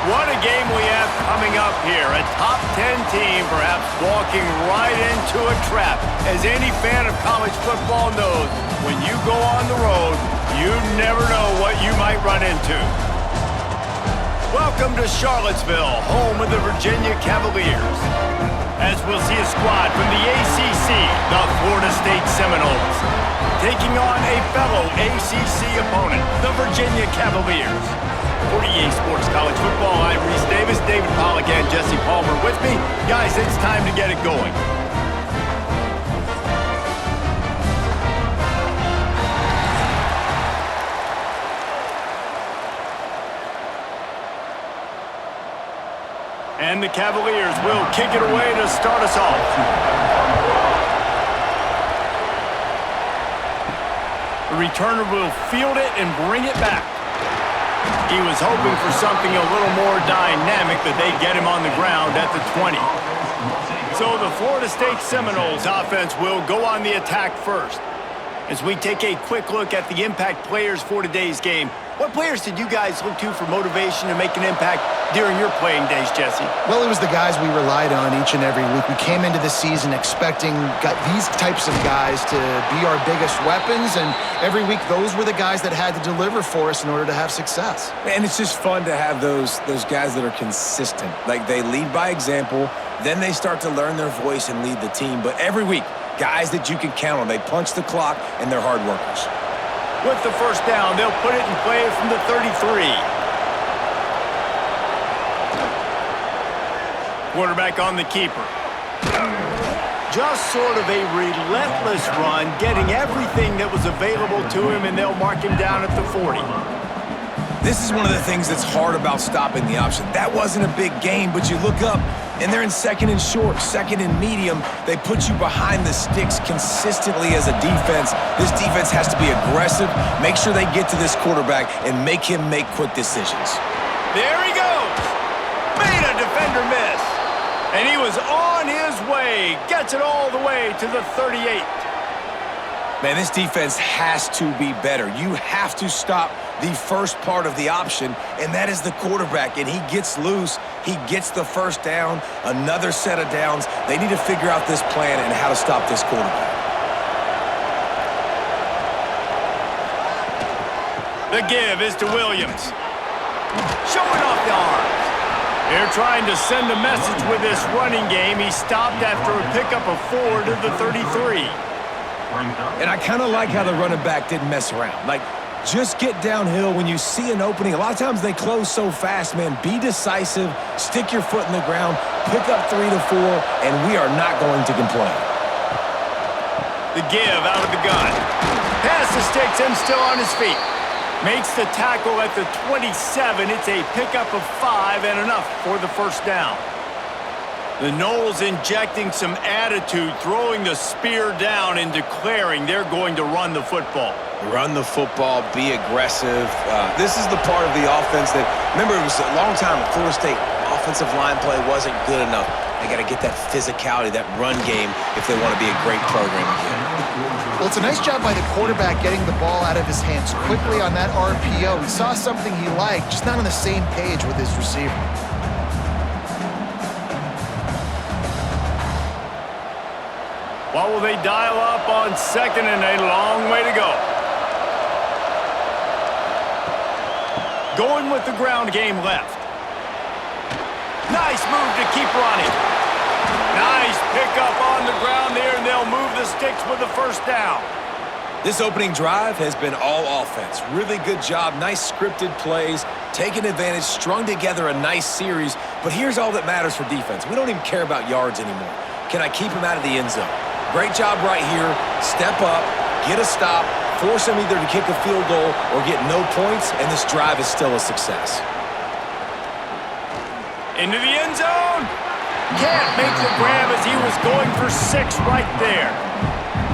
What a game we have coming up here. A top 10 team perhaps walking right into a trap. As any fan of college football knows, when you go on the road, you never know what you might run into. Welcome to Charlottesville, home of the Virginia Cavaliers. As we'll see a squad from the ACC, the Florida State Seminoles, taking on a fellow ACC opponent, the Virginia Cavaliers. For EA Sports College Football, I'm Reese Davis, David Pollack, and Jesse Palmer with me. Guys, it's time to get it going. And the Cavaliers will kick it away to start us off. The returner will field it and bring it back. He was hoping for something a little more dynamic, but they get him on the ground at the 20. So the Florida State Seminoles offense will go on the attack first. As we take a quick look at the impact players for today's game, what players did you guys look to for motivation to make an impact during your playing days, Jesse? Well, it was the guys we relied on each and every week. We came into the season expecting these types of guys to be our biggest weapons, and every week those were the guys that had to deliver for us in order to have success. And it's just fun to have those guys that are consistent. Like, they lead by example, then they start to learn their voice and lead the team. But every week, guys that you can count on. They punch the clock, and they're hard workers. With the first down, they'll put it in play from the 33. Quarterback on the keeper. Just sort of a relentless run, getting everything that was available to him, and they'll mark him down at the 40. This is one of the things that's hard about stopping the option. That wasn't a big gain, but you look up, and they're in second and short, second and medium. They put you behind the sticks consistently as a defense. This defense has to be aggressive, make sure they get to this quarterback, and make him make quick decisions. There he goes. Made a defender miss. And he was on his way. Gets it all the way to the 38. Man, this defense has to be better. You have to stop the first part of the option, and that is the quarterback. And he gets loose. He gets the first down, another set of downs. They need to figure out this plan and how to stop this quarterback. The give is to Williams. Showing off the arms. They're trying to send a message with this running game. He stopped after a pickup of 4 to the 33. And I kind of like how the running back didn't mess around. Like, just get downhill when you see an opening. A lot of times they close so fast, man. Be decisive, stick your foot in the ground, pick up 3 to 4, and we are not going to complain. The give out of the gun. Pass to Stix and still on his feet. Makes the tackle at the 27. It's a pickup of 5 and enough for the first down. The Noles injecting some attitude, throwing the spear down and declaring they're going to run the football. Run the football, be aggressive. This is the part of the offense that, remember, it was a long time at Florida State. Offensive line play wasn't good enough. They got to get that physicality, that run game, if they want to be a great program again. Well, it's a nice job by the quarterback getting the ball out of his hands quickly on that RPO. He saw something he liked, just not on the same page with his receiver. What will they dial up on second and a long way to go? Going with the ground game left. Nice move to keep running. Nice pickup on the ground there, and they'll move the Stix with the first down. This opening drive has been all offense. Really good job, nice scripted plays, taking advantage, strung together a nice series. But here's all that matters for defense. We don't even care about yards anymore. Can I keep him out of the end zone? Great job right here. Step up, get a stop, force him either to kick a field goal or get no points, and this drive is still a success. Into the end zone. Can't make the grab as he was going for 6 right there.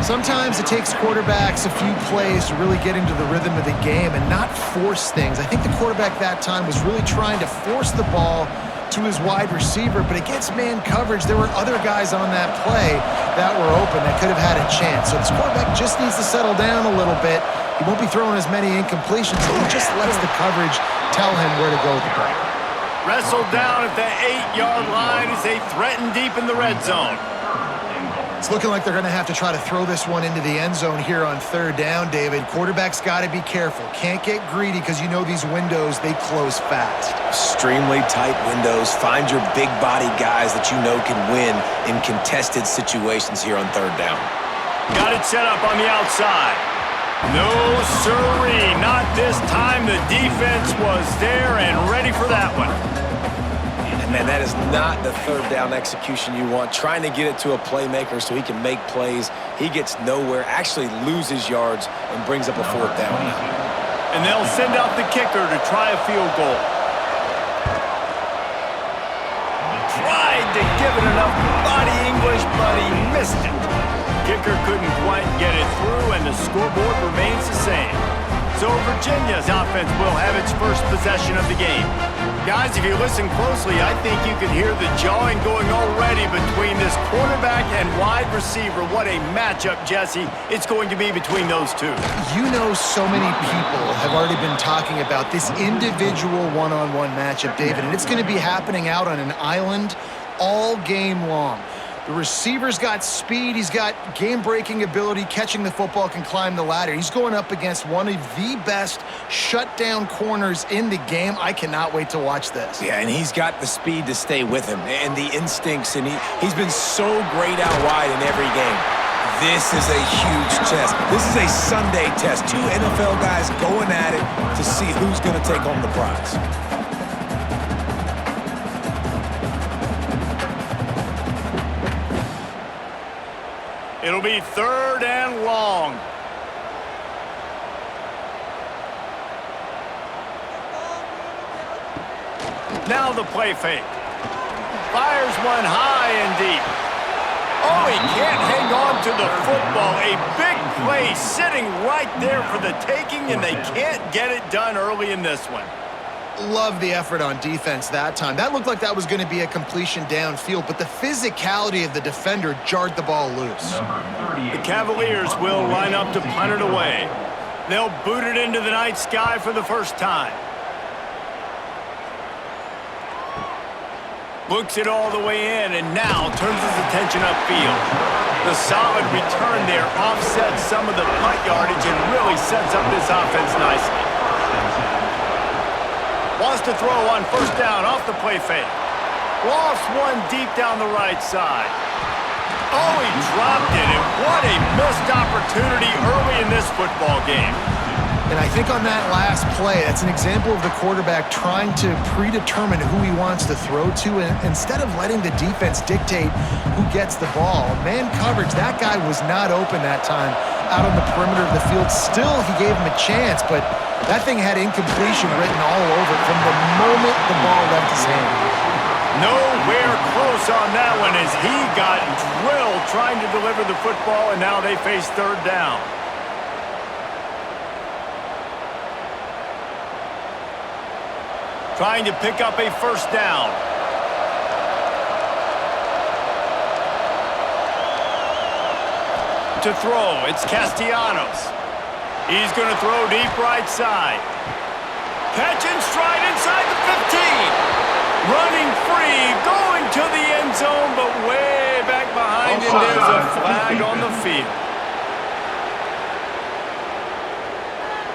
Sometimes it takes quarterbacks a few plays to really get into the rhythm of the game and not force things. I think the quarterback that time was really trying to force the ball to his wide receiver, but against man coverage, there were other guys on that play that were open that could have had a chance. So this quarterback just needs to settle down a little bit. He won't be throwing as many incompletions. He just lets the coverage tell him where to go with the ball. Wrestled down at the 8-yard line as they threaten deep in the red zone. It's looking like they're going to have to try to throw this one into the end zone here on third down, David. Quarterback's got to be careful. Can't get greedy because you know these windows, they close fast. Extremely tight windows. Find your big body guys that you know can win in contested situations here on third down. Got it set up on the outside. No sirree, not this time. The defense was there and ready for that one. And man, that is not the third down execution you want. Trying to get it to a playmaker so he can make plays. He gets nowhere, actually loses yards, and brings up a fourth down now. And they'll send out the kicker to try a field goal. Tried to give it enough body English, but he missed it. Kicker couldn't quite get it through, and the scoreboard remains the same. So Virginia's offense will have its first possession of the game. Guys, if you listen closely, I think you can hear the jawing going already between this quarterback and wide receiver. What a matchup, Jesse, it's going to be between those two. You know, so many people have already been talking about this individual one-on-one matchup, David, and it's going to be happening out on an island all game long. The receiver's got speed, he's got game-breaking ability, catching the football, can climb the ladder. He's going up against one of the best shutdown corners in the game. I cannot wait to watch this. Yeah, and he's got the speed to stay with him and the instincts, and he's been so great out wide in every game. This is a huge test. This is a Sunday test. Two NFL guys going at it to see who's going to take home the prize. It'll be third and long. Now the play fake. Fires one high and deep. Oh, he can't hang on to the football. A big play sitting right there for the taking, and they can't get it done early in this one. Love the effort on defense that time. That looked like that was going to be a completion downfield, but the physicality of the defender jarred the ball loose. The Cavaliers will line up to punt it away. They'll boot it into the night sky for the first time. Looks it all the way in, and now turns his attention upfield. The solid return there offsets some of the punt yardage and really sets up this offense nicely. Wants to throw on first down off the play fake. Lost one deep down the right side. Oh, he dropped it, and what a missed opportunity early in this football game. And I think on that last play, that's an example of the quarterback trying to predetermine who he wants to throw to, and instead of letting the defense dictate who gets the ball. Man coverage, that guy was not open that time out on the perimeter of the field. Still, he gave him a chance, but that thing had incompletion written all over it from the moment the ball left his hand. Nowhere close on that one as he got drilled trying to deliver the football, and now they face third down. Trying to pick up a first down. To throw, it's Castellanos. He's going to throw deep right side. Catch and stride inside the 15. Running free, going to the end zone, but way back behind him, there's a flag on the field.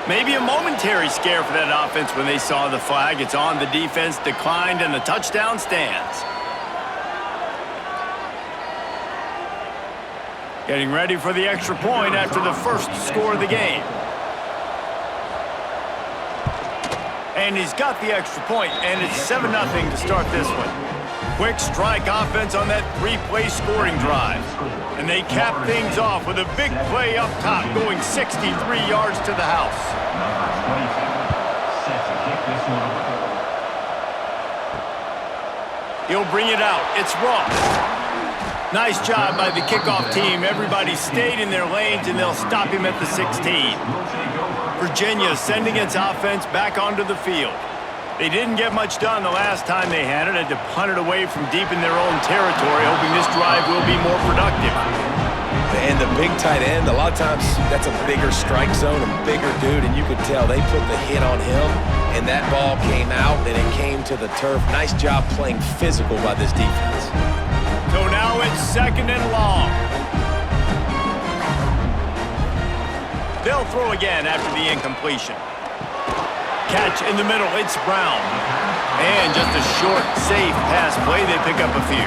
Maybe a momentary scare for that offense when they saw the flag. It's on, the defense declined, and the touchdown stands. Getting ready for the extra point after the first score of the game. And he's got the extra point, and it's 7-0 to start this one. Quick strike offense on that three-play scoring drive. And they cap things off with a big play up top, going 63 yards to the house. He'll bring it out. It's Ross. Nice job by the kickoff team. Everybody stayed in their lanes, and they'll stop him at the 16. Virginia sending its offense back onto the field. They didn't get much done the last time they had it. Had to punt it away from deep in their own territory, hoping this drive will be more productive. And the big tight end, a lot of times that's a bigger strike zone, a bigger dude, and you could tell they put the hit on him, and that ball came out, and it came to the turf. Nice job playing physical by this defense. So now it's 2nd and long. They'll throw again after the incompletion. Catch in the middle, it's Brown. And just a short, safe pass play, they pick up a few.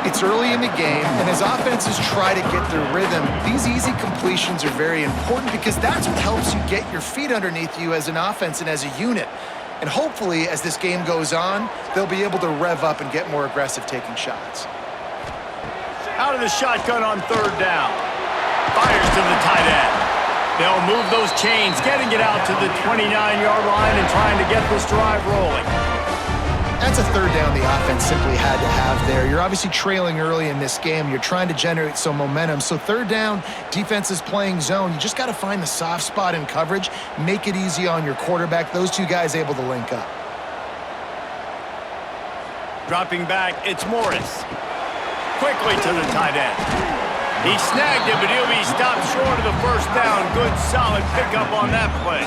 It's early in the game, and as offenses try to get their rhythm, these easy completions are very important because that's what helps you get your feet underneath you as an offense and as a unit. And hopefully, as this game goes on, they'll be able to rev up and get more aggressive taking shots. Out of the shotgun on 3rd down. Fires to the tight end. They'll move those chains, getting it out to the 29-yard line and trying to get this drive rolling. That's a 3rd down the offense simply had to have there. You're obviously trailing early in this game. You're trying to generate some momentum. So 3rd down, defense is playing zone. You just got to find the soft spot in coverage, make it easy on your quarterback. Those two guys able to link up. Dropping back, it's Morris. Quickly to the tight end. He snagged it, but he'll be stopped short of the 1st down. Good, solid pickup on that play.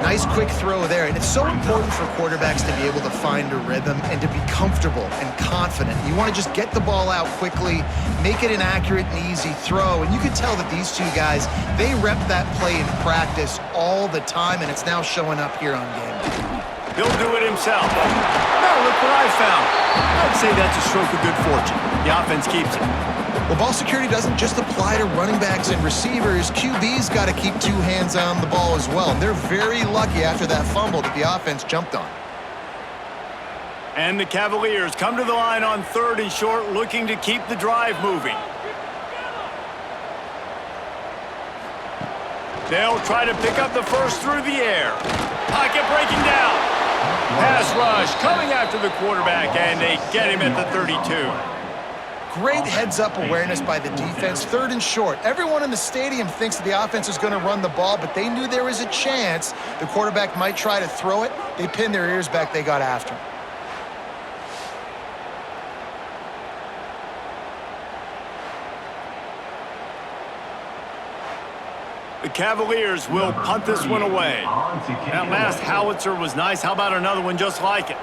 Nice quick throw there, and it's so important for quarterbacks to be able to find a rhythm and to be comfortable and confident. You want to just get the ball out quickly, make it an accurate and easy throw, and you can tell that these two guys, they rep that play in practice all the time, and it's now showing up here on game day. He'll do it himself. Now look what I found. I'd say that's a stroke of good fortune. The offense keeps it. Well, ball security doesn't just apply to running backs and receivers. QB's got to keep 2 hands on the ball as well. They're very lucky after that fumble that the offense jumped on. And the Cavaliers come to the line on 3rd and short, looking to keep the drive moving. They'll try to pick up the first through the air. Pocket breaking down. Pass rush coming after the quarterback, and they get him at the 32. Great heads-up awareness by the defense. 3rd and short. Everyone in the stadium thinks that the offense is going to run the ball, but they knew there was a chance the quarterback might try to throw it. They pinned their ears back. They got after him. The Cavaliers will punt this one away. That last howitzer was nice. How about another one just like it?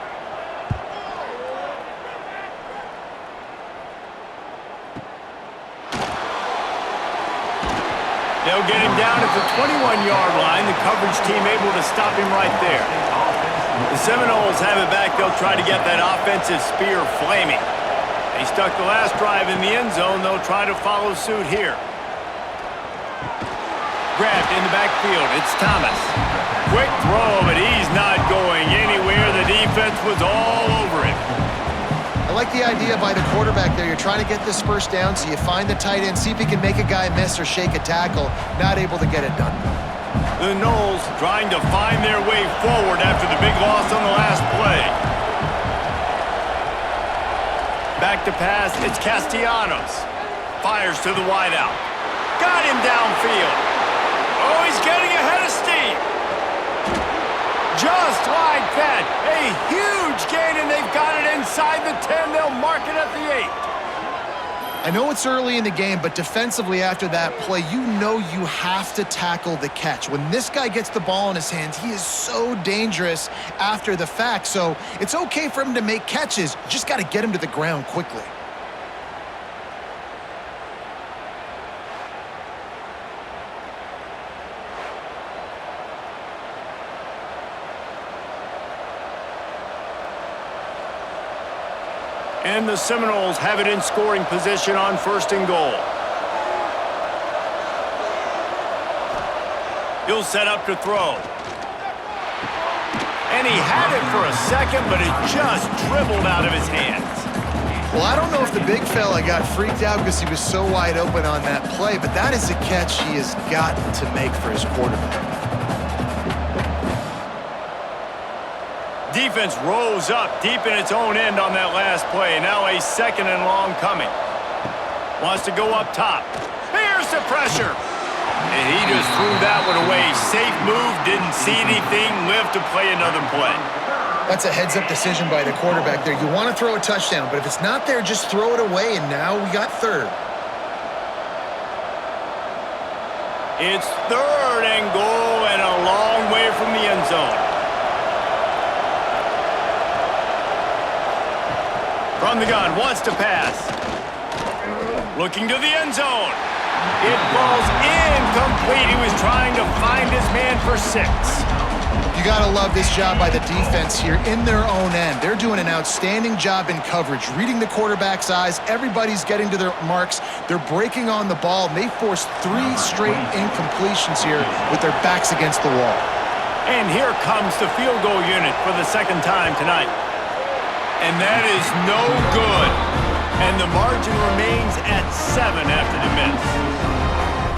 They'll get him down at the 21-yard line. The coverage team able to stop him right there. The Seminoles have it back. They'll try to get that offensive spear flaming. They stuck the last drive in the end zone. They'll try to follow suit here. Grabbed in the backfield. It's Thomas. Quick throw, but he's not going anywhere. The defense was all over him. I like the idea by the quarterback there. You're trying to get this 1st down, so you find the tight end, see if he can make a guy miss or shake a tackle. Not able to get it done. The Noles trying to find their way forward after the big loss on the last play. Back to pass, it's Castellanos. Fires to the wideout. Got him downfield. Oh, he's getting ahead of steam. Just like that, a huge gain, and they've got it inside the 10. They'll mark it at the 8. I know it's early in the game, but defensively after that play, you know you have to tackle the catch. When this guy gets the ball in his hands, he is so dangerous after the fact. So it's okay for him to make catches. You just got to get him to the ground quickly. And the Seminoles have it in scoring position on 1st and goal. He'll set up to throw. And he had it for a second, but it just dribbled out of his hands. Well, I don't know if the big fella got freaked out because he was so wide open on that play, but that is a catch he has got to make for his quarterback. Defense rose up deep in its own end on that last play. Now a 2nd and long coming. Wants to go up top. Here's the pressure. And he just threw that one away. Safe move, didn't see anything, lived to play another play. That's a heads-up decision by the quarterback there. You want to throw a touchdown, but if it's not there, just throw it away, and now we got 3rd. It's 3rd and goal, and a long way away from the end zone. From the gun, wants to pass. Looking to the end zone. It falls incomplete. He was trying to find his man for 6. You got to love this job by the defense here in their own end. They're doing an outstanding job in coverage, reading the quarterback's eyes. Everybody's getting to their marks. They're breaking on the ball, and they forced 3 straight incompletions here with their backs against the wall. And here comes the field goal unit for the second time tonight. And that is no good. And the margin remains at 7 after the miss.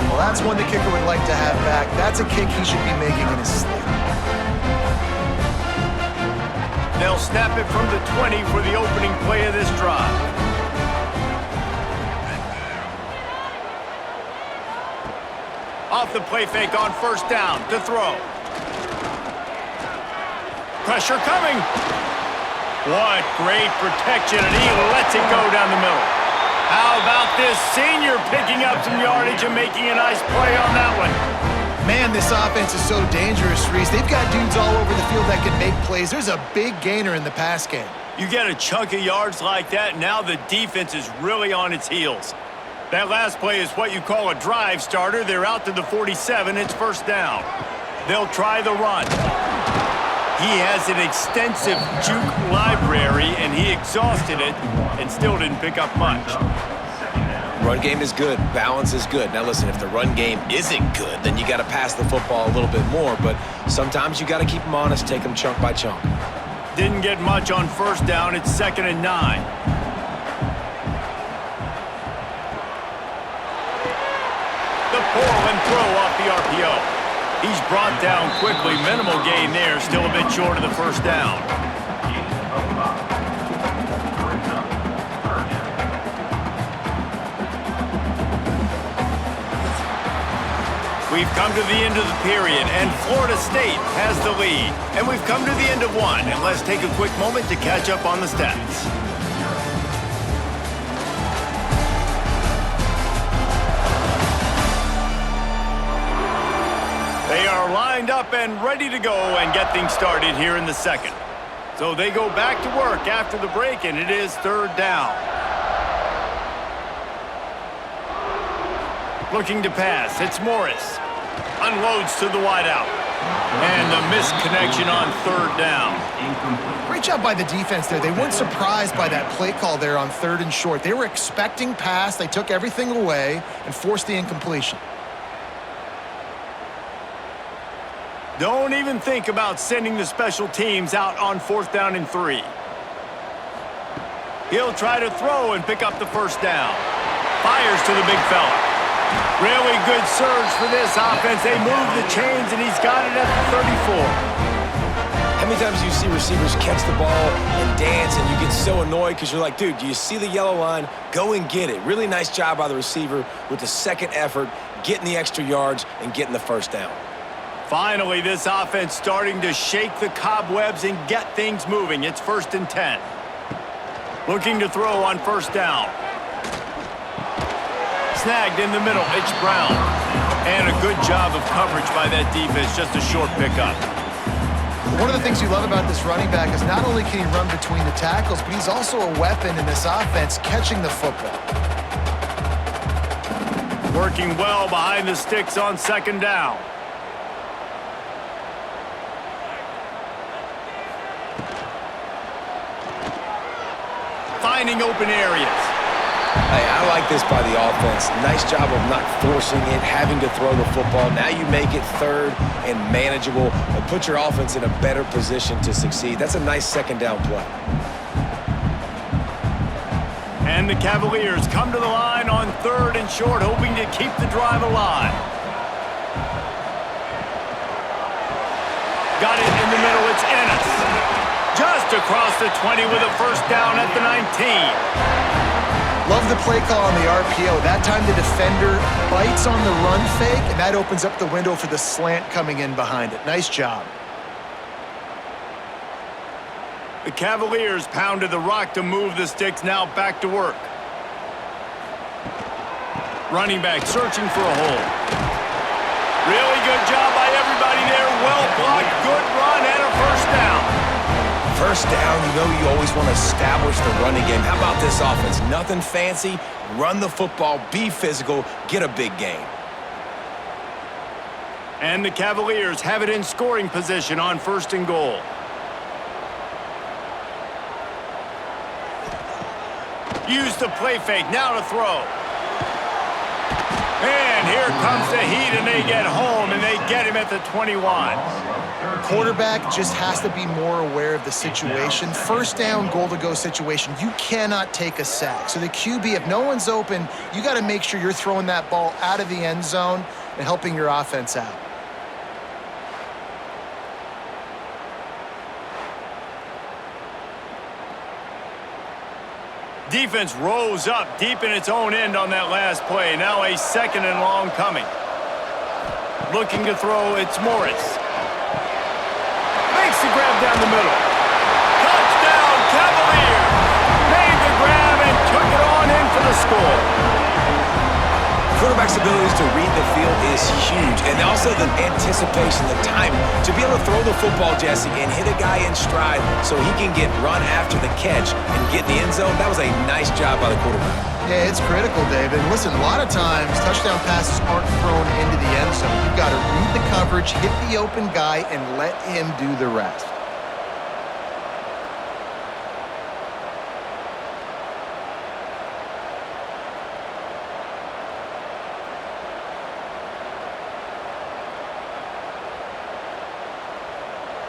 Well, that's one the kicker would like to have back. That's a kick he should be making in his sleep. They'll snap it from the 20 for the opening play of this drive. Off the play fake on first down to throw. Pressure coming. What great protection, and he lets it go down the middle. How about this senior picking up some yardage and making a nice play on that one? Man, this offense is so dangerous, Reese. They've got dudes all over the field that can make plays. There's a big gainer in the pass game. You get a chunk of yards like that, now the defense is really on its heels. That last play is what you call a drive starter. They're out to the 47. It's first down. They'll try the run. He has an extensive juke library, and he exhausted it and still didn't pick up much. Run game is good. Balance is good. Now, listen, if the run game isn't good, then you got to pass the football a little bit more. But sometimes you got to keep them honest, take them chunk by chunk. Didn't get much on first down. It's 2nd and 9. The pull and throw off the RPO. He's brought down quickly. Minimal gain there. Still a bit short of the first down. We've come to the end of the period, and Florida State has the lead. And we've come to the end of one. And let's take a quick moment to catch up on the stats. They are lined up and ready to go and get things started here in the second. So they go back to work after the break, and it is 3rd down. Looking to pass. It's Morris. Unloads to the wideout. And the misconnection on 3rd down. Great job by the defense there. They weren't surprised by that play call there on 3rd and short. They were expecting pass. They took everything away and forced the incompletion. Don't even think about sending the special teams out on 4th down and 3. He'll try to throw and pick up the first down. Fires to the big fella. Really good surge for this offense. They move the chains, and he's got it at the 34. How many times do you see receivers catch the ball and dance, and you get so annoyed because you're like, dude, do you see the yellow line? Go and get it. Really nice job by the receiver with the second effort, getting the extra yards and getting the first down. Finally, this offense starting to shake the cobwebs and get things moving. It's 1st and 10. Looking to throw on first down. Snagged in the middle. It's Brown. And a good job of coverage by that defense. Just a short pickup. One of the things you love about this running back is not only can he run between the tackles, but he's also a weapon in this offense catching the football. Working well behind the sticks on 2nd down. Finding open areas. Hey, I like this by the offense. Nice job of not forcing it, having to throw the football. Now you make it 3rd and manageable and put your offense in a better position to succeed. That's a nice 2nd down play. And the Cavaliers come to the line on 3rd and short, hoping to keep the drive alive. Got it in the middle. It's Ennis. Just across the 20 with a first down at the 19. Love the play call on the RPO. That time the defender bites on the run fake, and that opens up the window for the slant coming in behind it. Nice job. The Cavaliers pounded the rock to move the sticks. Now back to work. Running back searching for a hole. Really good job by everybody there. well-blocked, good run, and a first down. First down, you know you always want to establish the running game. How about this offense? Nothing fancy. Run the football, be physical, get a big gain. And the Cavaliers have it in scoring position on 1st and goal. Use the play fake, now to throw. And here comes the heat, and they get home, and they get him at the 21. Quarterback just has to be more aware of the situation. First down, goal-to-go situation. You cannot take a sack. So the QB, if no one's open, you got to make sure you're throwing that ball out of the end zone and helping your offense out. Defense rose up deep in its own end on that last play. Now a 2nd and long coming. Looking to throw, it's Morris. Makes the grab down the middle. Touchdown, Cavaliers! Made the grab and took it on in for the score. Quarterback's abilities to read the field is huge, and also the anticipation, the time to be able to throw the football, Jesse, and hit a guy in stride so he can get run after the catch and get in the end zone. That was a nice job by the quarterback. Yeah, it's critical, David. Listen, a lot of times touchdown passes aren't thrown into the end zone. You've got to read the coverage, hit the open guy, and let him do the rest.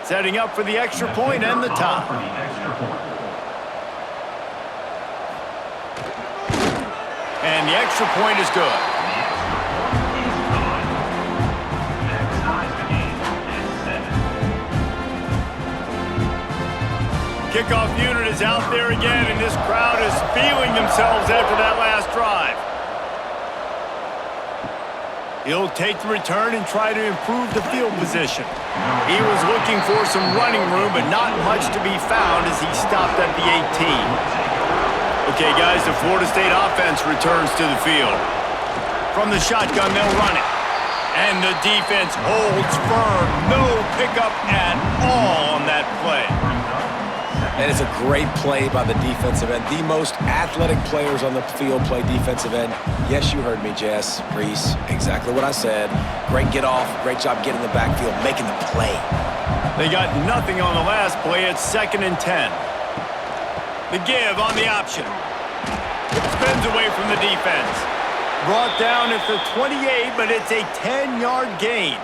Setting up for the extra point and the tie. And the extra point is good. Kickoff unit is out there again, and this crowd is feeling themselves after that last drive. He'll take the return and try to improve the field position. He was looking for some running room, but not much to be found as he stopped at the 18. Okay, guys, the Florida State offense returns to the field. From the shotgun, they'll run it. And the defense holds firm. No pickup at all on that play. And it's a great play by the defensive end. The most athletic players on the field play defensive end. Yes, you heard me, Jess, Reese. Exactly what I said. Great get off. Great job getting in the backfield, making the play. They got nothing on the last play. It's 2nd and 10. The give on the option. Spins away from the defense. Brought down at the 28, but it's a 10-yard gain.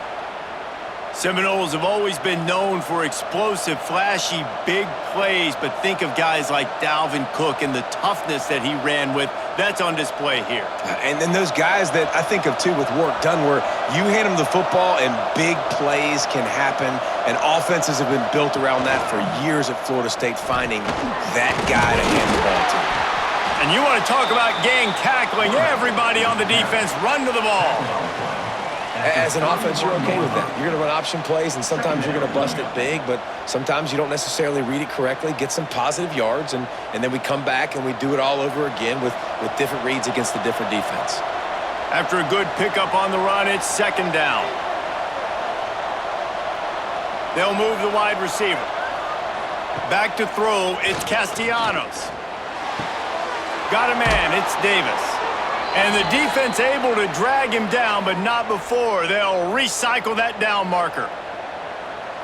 Seminoles have always been known for explosive, flashy, big plays, but think of guys like Dalvin Cook and the toughness that he ran with. That's on display here. And then those guys that I think of, too, with work done, where you hand them the football and big plays can happen, and offenses have been built around that for years at Florida State, finding that guy to hand the ball to. And you want to talk about gang tackling, everybody on the defense run to the ball. As an offense, you're okay with that. You're going to run option plays, and sometimes you're going to bust it big, but sometimes you don't necessarily read it correctly, get some positive yards, and then we come back and we do it all over again with different reads against the different defense. After a good pickup on the run, it's 2nd down. They'll move the wide receiver. Back to throw, it's Castellanos. Got a man, it's Davis. And the defense able to drag him down, but not before. They'll recycle that down marker.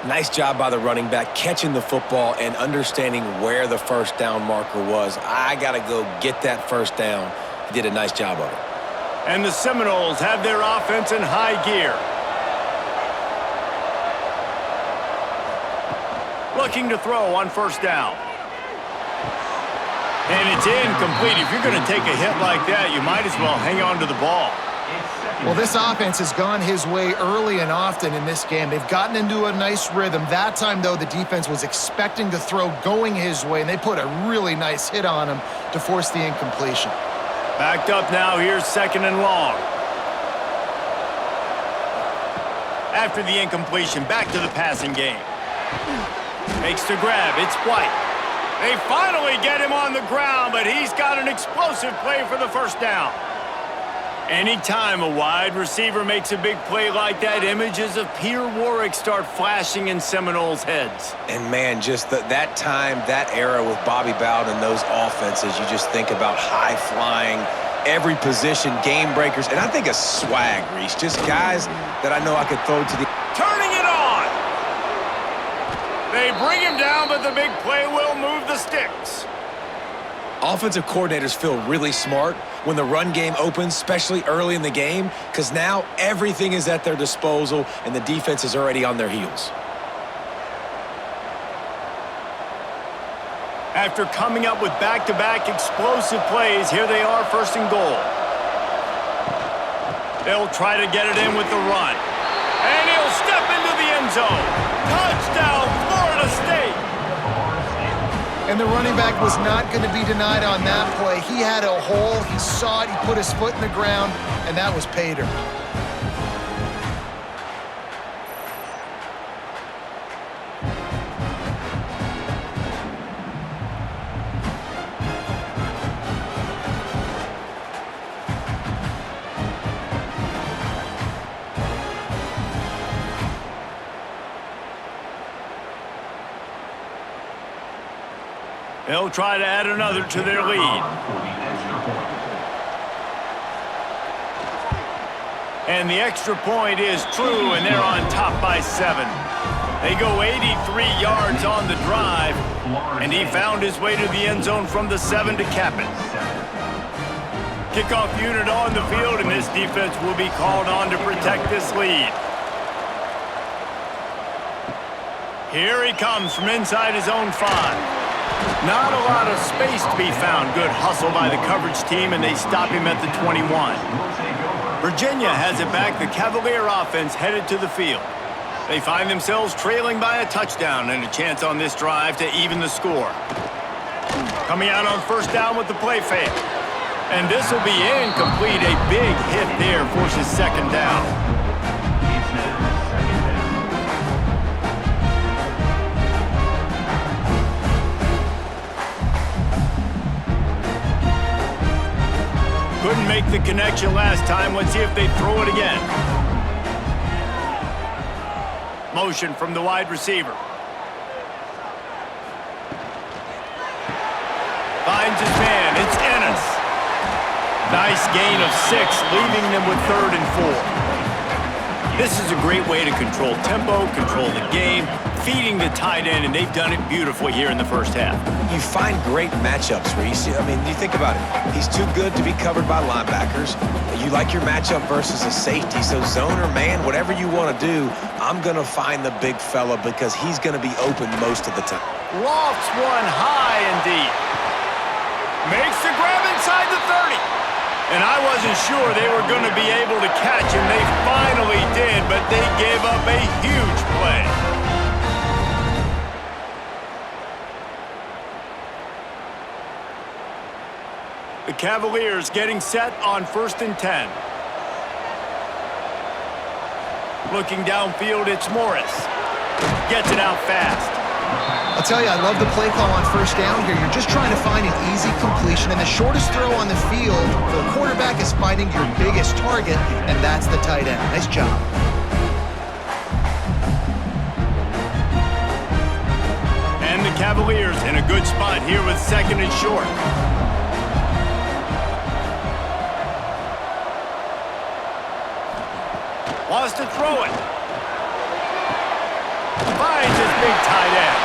Nice job by the running back, catching the football and understanding where the first down marker was. I got to go get that first down. He did a nice job of it. And the Seminoles have their offense in high gear. Looking to throw on 1st down. And it's incomplete. If you're going to take a hit like that, you might as well hang on to the ball. Well, this offense has gone his way early and often in this game. They've gotten into a nice rhythm. That time, though, the defense was expecting the throw going his way, and they put a really nice hit on him to force the incompletion. Backed up now. Here's 2nd and long. After the incompletion, back to the passing game. Makes the grab. It's White. They finally get him on the ground, but he's got an explosive play for the first down. Anytime a wide receiver makes a big play like that, images of Peter Warrick start flashing in Seminoles' heads. And, man, just that time, that era with Bobby Bowden and those offenses, you just think about high-flying, every position, game breakers, and I think a swag, Reese. Just guys that I know I could throw to the... Turning it on! They bring him down, but the big play will move the sticks. Offensive coordinators feel really smart when the run game opens, especially early in the game, because now everything is at their disposal and the defense is already on their heels. After coming up with back-to-back explosive plays, here they are, first and goal. They'll try to get it in with the run. And he'll step into the end zone. Touchdown, Florida State! And the running back was not going to be denied on that play. He had a hole, he saw it, he put his foot in the ground, and that was pay dirt. They'll try to add another to their lead. And the extra point is true, and they're on top by 7. They go 83 yards on the drive, and he found his way to the end zone from the 7 to cap it. Kickoff unit on the field, and this defense will be called on to protect this lead. Here he comes from inside his own 5. Not a lot of space to be found. Good hustle by the coverage team, and they stop him at the 21. Virginia has it back. The Cavalier offense headed to the field. They find themselves trailing by a touchdown and a chance on this drive to even the score. Coming out on first down with the play fake. And this will be incomplete. A big hit there forces second down. Couldn't make the connection last time. Let's see if they throw it again. Motion from the wide receiver. Finds his man. It's Ennis. Nice gain of 6, leaving them with 3rd and 4. This is a great way to control tempo, control the game, feeding the tight end, and they've done it beautifully here in the first half. You find great matchups, Reese. I mean, you think about it. He's too good to be covered by linebackers. You like your matchup versus a safety. So zone or man, whatever you want to do, I'm going to find the big fella because he's going to be open most of the time. Lofts one high and deep. Makes the grab inside the 30. And I wasn't sure they were going to be able to catch him. They finally did, but they gave up a huge play. The Cavaliers getting set on 1st and 10. Looking downfield, it's Morris. Gets it out fast. I'll tell you, I love the play call on first down here. You're just trying to find an easy completion, and the shortest throw on the field for the quarterback is finding your biggest target, and that's the tight end. Nice job. And the Cavaliers in a good spot here with 2nd and short. Wants to throw it. Finds his big tight end.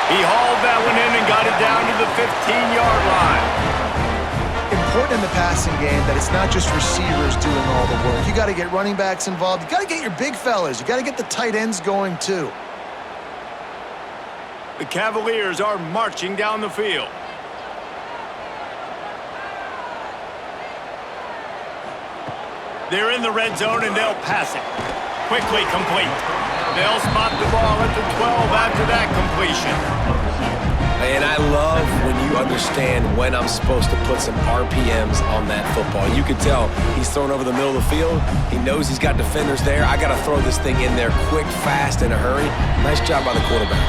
He hauled that one in and got it down to the 15-yard line. Important in the passing game that it's not just receivers doing all the work. You got to get running backs involved. You got to get your big fellas. You got to get the tight ends going too. The Cavaliers are marching down the field. They're in the red zone, and they'll pass it. Quickly complete. They'll spot the ball at the 12 after that completion. And I love when you understand when I'm supposed to put some RPMs on that football. You could tell he's thrown over the middle of the field. He knows he's got defenders there. I got to throw this thing in there quick, fast, in a hurry. Nice job by the quarterback.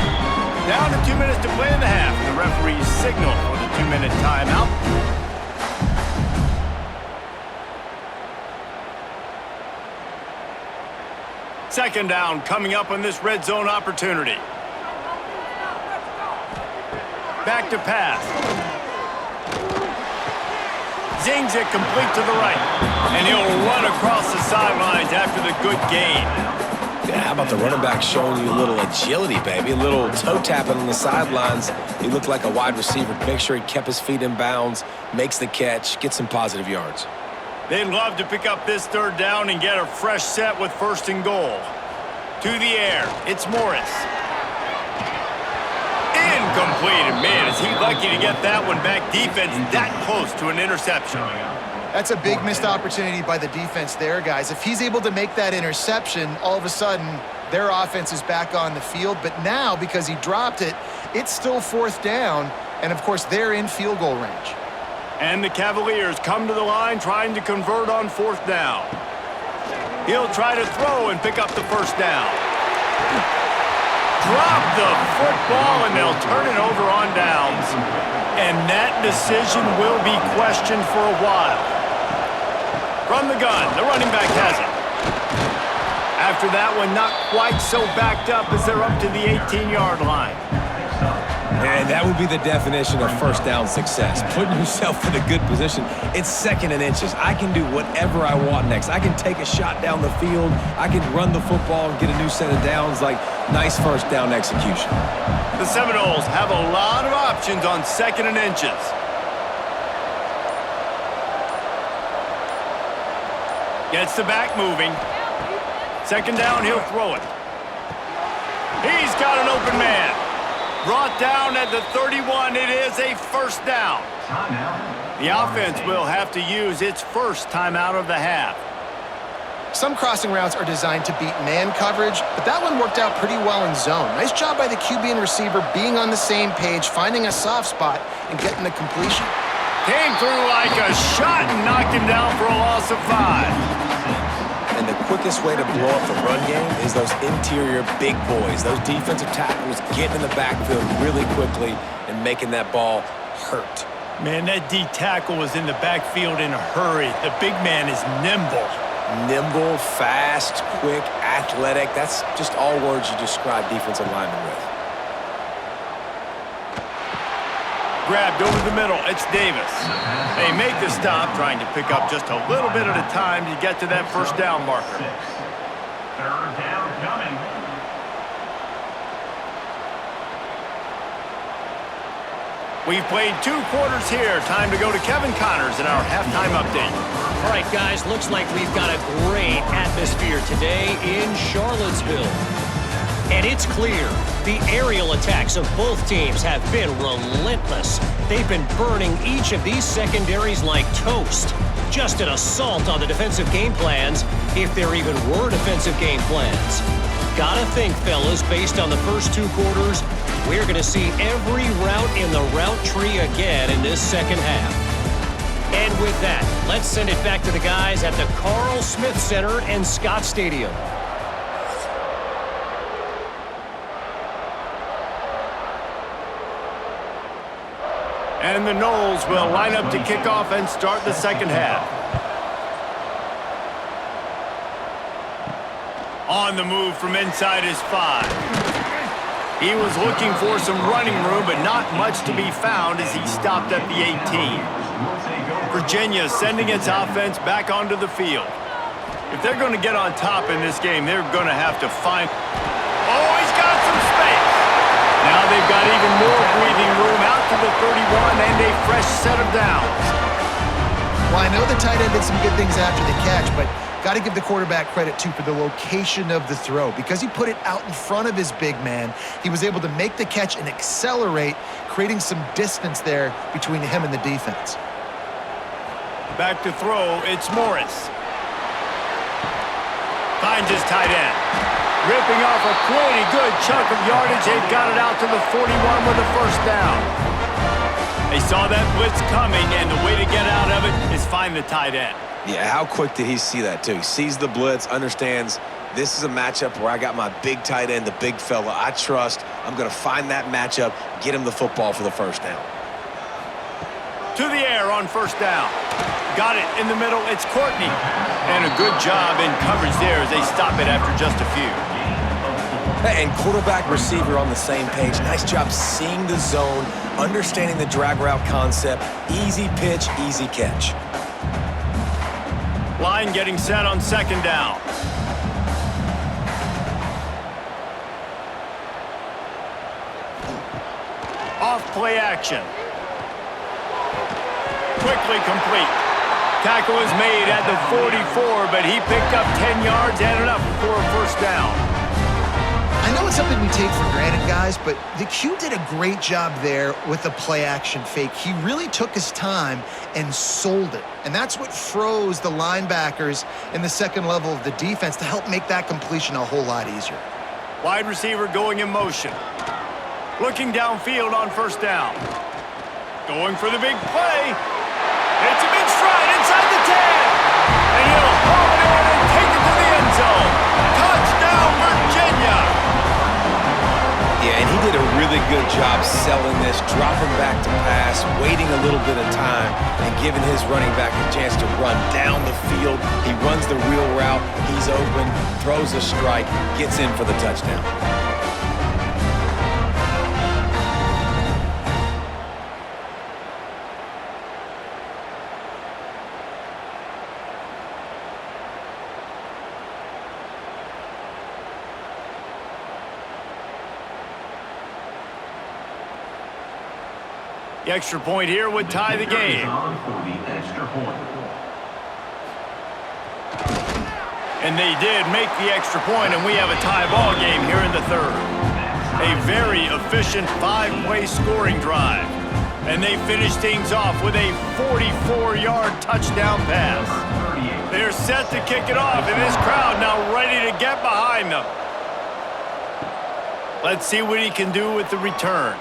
Down to 2 minutes to play in the half. The referees signal for the 2-minute timeout. Second down coming up on this red zone opportunity. Back to pass. Zings it complete to the right. And he'll run across the sidelines after the good gain. Yeah, how about the running back showing you a little agility, baby? A little toe tapping on the sidelines. He looked like a wide receiver. Make sure he kept his feet in bounds, makes the catch, gets some positive yards. They'd love to pick up this third down and get a fresh set with first and goal. To the air, it's Morris. Incomplete, and man, is he lucky to get that one back. Defense that close to an interception. That's a big missed opportunity by the defense there, guys. If he's able to make that interception, all of a sudden, their offense is back on the field. But now, because he dropped it, it's still fourth down. And, of course, they're in field goal range. And the Cavaliers come to the line trying to convert on fourth down. He'll try to throw and pick up the first down. Drop the football, and they'll turn it over on downs. And that decision will be questioned for a while. From the gun, the running back has it. After that one, not quite so backed up as they're up to the 18-yard line. And that would be the definition of first down success. Putting yourself in a good position. It's second and inches. I can do whatever I want next. I can take a shot down the field. I can run the football and get a new set of downs. Like, nice first down execution. The Seminoles have a lot of options on second and inches. Gets the back moving. Second down, he'll throw it. He's got an open man. Brought down at the 31. It is a first down. The offense will have to use its first timeout of the half. Some crossing routes are designed to beat man coverage, but that one worked out pretty well in zone. Nice job by the QB and receiver being on the same page, finding a soft spot, and getting the completion. Came through like a shot and knocked him down for a loss of 5. And the quickest way to blow up the run game is those interior big boys, those defensive tackles getting in the backfield really quickly and making that ball hurt. Man, that D tackle was in the backfield in a hurry. The big man is nimble. Nimble, fast, quick, athletic. That's just all words you describe defensive linemen with. Grabbed over the middle. It's Davis. They make the stop, trying to pick up just a little bit at a time to get to that first down marker. Third down coming. We've played 2 quarters here. Time to go to Kevin Connors in our halftime update. All right, guys, looks like we've got a great atmosphere today in Charlottesville. And it's clear the aerial attacks of both teams have been relentless. They've been burning each of these secondaries like toast. Just an assault on the defensive game plans, if there even were defensive game plans. Gotta think, fellas, based on the first 2 quarters, we're going to see every route in the route tree again in this second half. And with that, let's send it back to the guys at the Carl Smith Center and Scott Stadium. And the Noles will line up to kick off and start the second half. On the move from inside his 5. He was looking for some running room, but not much to be found as he stopped at the 18. Virginia sending its offense back onto the field. If they're going to get on top in this game, they're going to have to find... Oh, he's got some space! Now they've got even more breathing room out to the 31 and a fresh set of downs. Well, I know the tight end did some good things after the catch, but got to give the quarterback credit, too, for the location of the throw. Because he put it out in front of his big man, he was able to make the catch and accelerate, creating some distance there between him and the defense. Back to throw, it's Morris. Finds his tight end. Ripping off a pretty good chunk of yardage. They've got it out to the 41 with a first down. They saw that blitz coming, and the way to get out of it is find the tight end. Yeah, how quick did he see that, too? He sees the blitz, understands this is a matchup where I got my big tight end, the big fella I trust. I'm going to find that matchup, get him the football for the first down. to the air on first down. Got it in the middle. It's Courtney. And a good job in coverage there as they stop it after just a few. And quarterback receiver on the same page. Nice job seeing the zone, understanding the drag route concept. Easy pitch, easy catch. Line getting set on second down. Off play action. Quickly complete. Tackle is made at the 44, but he picked up 10 yards and enough for a first down. I know it's something we take for granted, guys, but the Q did a great job there with the play-action fake. He really took his time and sold it, and that's what froze the linebackers in the second level of the defense to help make that completion a whole lot easier. Wide receiver going in motion. Looking downfield on first down. Going for the big play. It's a big stride inside the 10. And he'll haul it in and take it to the end zone. Touchdown, Virginia! Yeah, and he did a really good job selling this, dropping back to pass, waiting a little bit of time, and giving his running back a chance to run down the field. He runs the wheel route. He's open, throws a strike, gets in for the touchdown. The extra point here would tie the game. And they did make the extra point, and we have a tie ball game here in the third. A very efficient five-play scoring drive. And they finish things off with a 44-yard touchdown pass. They're set to kick it off, and this crowd now ready to get behind them. Let's see what he can do with the return.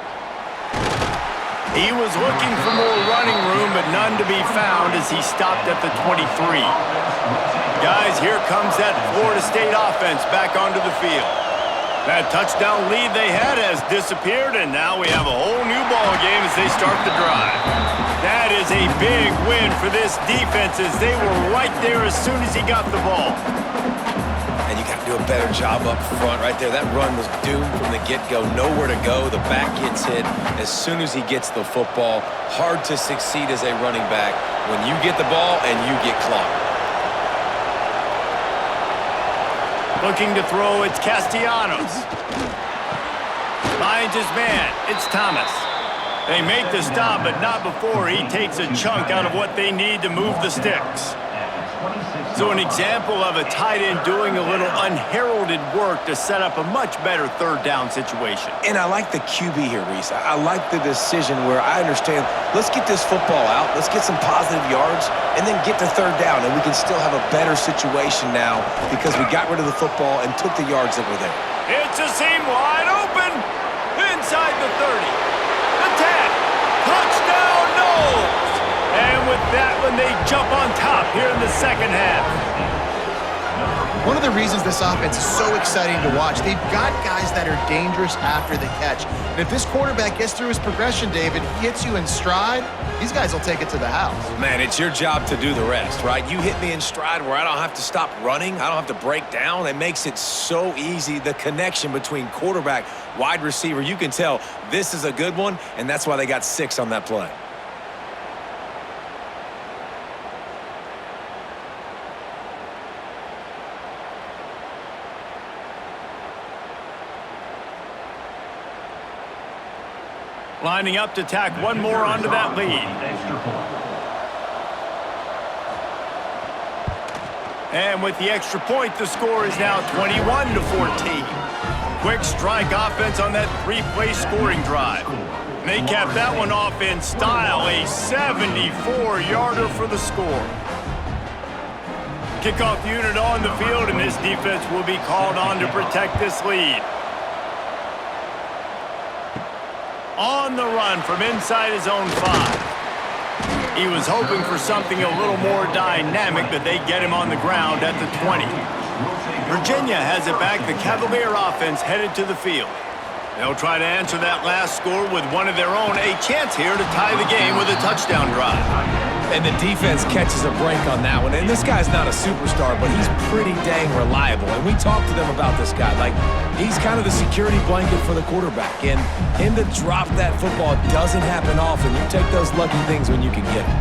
He was looking for more running room, but none to be found as he stopped at the 23. Guys, here comes that Florida State offense back onto the field. That touchdown lead they had has disappeared, and now we have a whole new ball game as they start the drive. That is a big win for this defense as they were right there as soon as he got the ball. And you got to do a better job up front right there. That run was doomed from the get-go. Nowhere to go. The back gets hit as soon as he gets the football. Hard to succeed as a running back when you get the ball and you get clocked. Looking to throw, it's Castellanos. Finds his man, it's Thomas. They make the stop, but not before he takes a chunk out of what they need to move the sticks. So an example of a tight end doing a little unheralded work to set up a much better third down situation. And I like the QB here, Reese. I like the decision where I understand, let's get this football out, let's get some positive yards, and then get to third down, and we can still have a better situation now because we got rid of the football and took the yards that were there. It's a seam wide open. Inside the 30. The 10. Touchdown, Knowles. And with that one, they jump on top here in the second half. One of the reasons this offense is so exciting to watch, they've got guys that are dangerous after the catch. And if this quarterback gets through his progression, David, hits you in stride, these guys will take it to the house. Man, it's your job to do the rest, right? You hit me in stride where I don't have to stop running. I don't have to break down. It makes it so easy. The connection between quarterback, wide receiver, you can tell this is a good one, and that's why they got 6 on that play. Lining up to tack one more onto that lead. And with the extra point, the score is now 21-14. Quick strike offense on that 3-play scoring drive. And they cap that one off in style, a 74-yarder for the score. Kickoff unit on the field, and this defense will be called on to protect this lead. On the run from inside his own 5. He was hoping for something a little more dynamic, but they get him on the ground at the 20. Virginia has it back. The Cavalier offense headed to the field. They'll try to answer that last score with one of their own. A chance here to tie the game with a touchdown drive. And the defense catches a break on that one. And this guy's not a superstar, but he's pretty dang reliable. And we talked to them about this guy. Like, he's kind of the security blanket for the quarterback. And him to drop that football doesn't happen often. You take those lucky things when you can get them.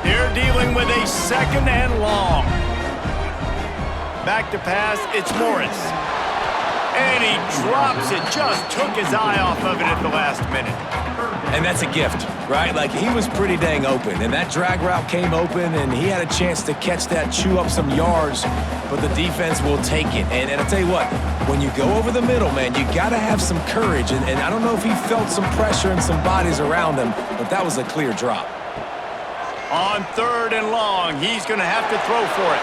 They're dealing with a 2nd and long. Back to pass, it's Morris. And he drops it, just took his eye off of it at the last minute. And that's a gift, right? Like, he was pretty dang open, and that drag route came open, and he had a chance to catch that, chew up some yards, but the defense will take it. And I'll tell you what, when you go over the middle, man, you got to have some courage, and I don't know if he felt some pressure and some bodies around him, but that was a clear drop. On 3rd and long, he's going to have to throw for it.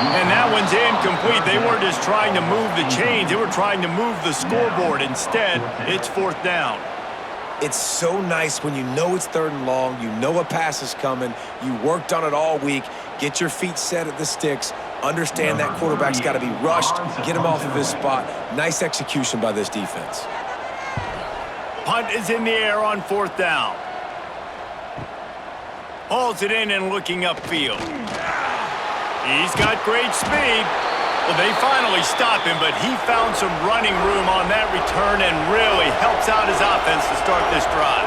And that one's incomplete. They weren't just trying to move the chains. They were trying to move the scoreboard. Instead, it's 4th down. It's so nice when you know it's 3rd and long, you know a pass is coming, you worked on it all week, get your feet set at the sticks, understand that quarterback's got to be rushed, get him off of his spot. Nice execution by this defense. Punt is in the air on 4th down. Hauls it in and looking upfield. He's got great speed. Well, they finally stop him, but he found some running room on that return and really helps out his offense to start this drive.